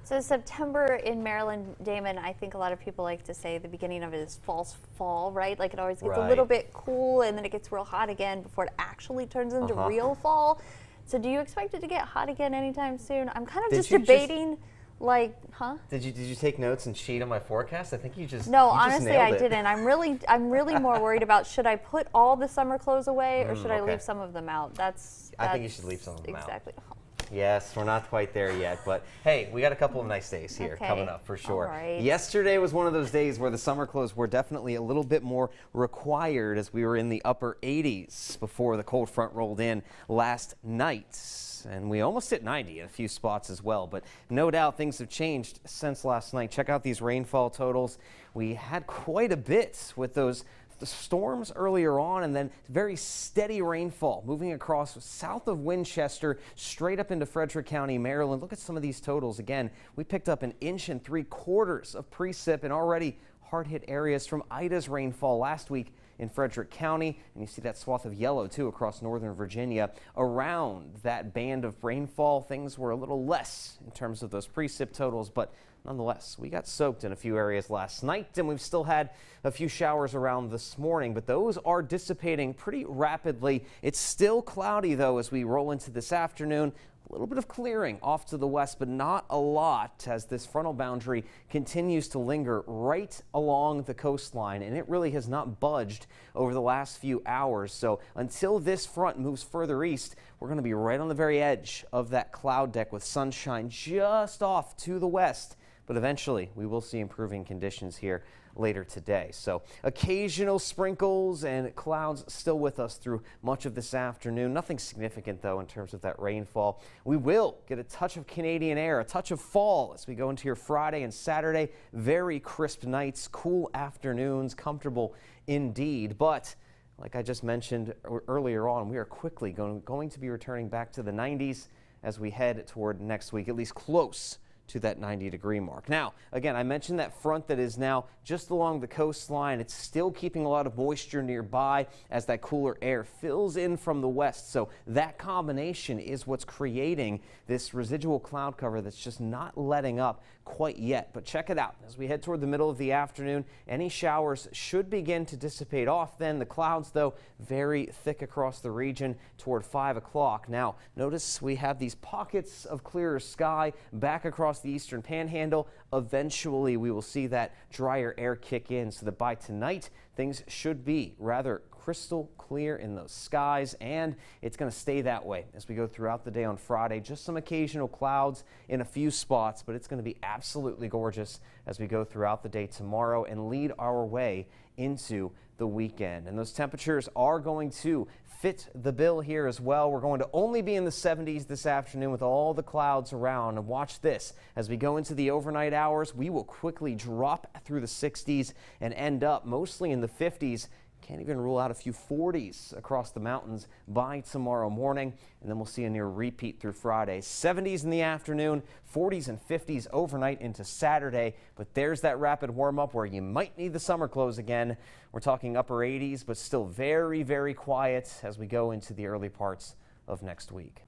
So September in Maryland, Damon, I think a lot of people like to say the beginning of it is false fall, right? Like it always gets a little bit cool and then it gets real hot again before it actually turns into real fall. So do you expect it to get hot again anytime soon? I'm kind of just debating, like, Did you take notes and cheat on my forecast? I think you just No, you honestly, just I nailed it. didn't. I'm really more worried about should I put all the summer clothes away or should I leave some of them out? I think you should leave some of them out. Exactly. Yes, we're not quite there yet, but hey, we got a couple of nice days here coming up for sure. Right. Yesterday was one of those days where the summer clothes were definitely a little bit more required as we were in the upper 80s before the cold front rolled in last night. And we almost hit 90 in a few spots as well, but no doubt things have changed since last night. Check out these rainfall totals. We had quite a bit with those storms earlier on and then very steady rainfall moving across south of Winchester straight up into Frederick County, Maryland. Look at some of these totals. Again, we picked up 1.75 inches of precip in already hard-hit areas from Ida's rainfall last week in Frederick County, and you see that swath of yellow too across northern Virginia. Around that band of rainfall, things were a little less in terms of those precip totals, but nonetheless, we got soaked in a few areas last night, and we've still had a few showers around this morning, but those are dissipating pretty rapidly. It's still cloudy, though, as we roll into this afternoon. A little bit of clearing off to the west, but not a lot as this frontal boundary continues to linger right along the coastline, and it really has not budged over the last few hours. So until this front moves further east, we're going to be right on the very edge of that cloud deck with sunshine just off to the west. But eventually we will see improving conditions here later today. So occasional sprinkles and clouds still with us through much of this afternoon. Nothing significant, though, in terms of that rainfall. We will get a touch of Canadian air, a touch of fall as we go into your Friday and Saturday. Very crisp nights, cool afternoons, comfortable indeed. But like I just mentioned earlier on, we are quickly going to be returning back to the 90s as we head toward next week, at least close to that 90-degree mark. Now, again, I mentioned that front that is now just along the coastline. It's still keeping a lot of moisture nearby as that cooler air fills in from the west. So that combination is what's creating this residual cloud cover that's just not letting up quite yet. But check it out. As we head toward the middle of the afternoon, any showers should begin to dissipate off then. The clouds, though, very thick across the region toward 5 o'clock. Now, notice we have these pockets of clearer sky back across the eastern panhandle. Eventually, we will see that drier air kick in so that by tonight, things should be rather crystal clear in those skies, and it's going to stay that way as we go throughout the day on Friday. Just some occasional clouds in a few spots, but it's going to be absolutely gorgeous as we go throughout the day tomorrow and lead our way into the weekend. And those temperatures are going to fit the bill here as well. We're going to only be in the 70s this afternoon with all the clouds around. And watch this. As we go into the overnight hours, we will quickly drop through the 60s and end up mostly in the 50s. Can't even rule out a few 40s across the mountains by tomorrow morning, and then we'll see a near repeat through Friday. 70s in the afternoon, 40s and 50s overnight into Saturday, but there's that rapid warm-up where you might need the summer clothes again. We're talking upper 80s, but still very, very quiet as we go into the early parts of next week.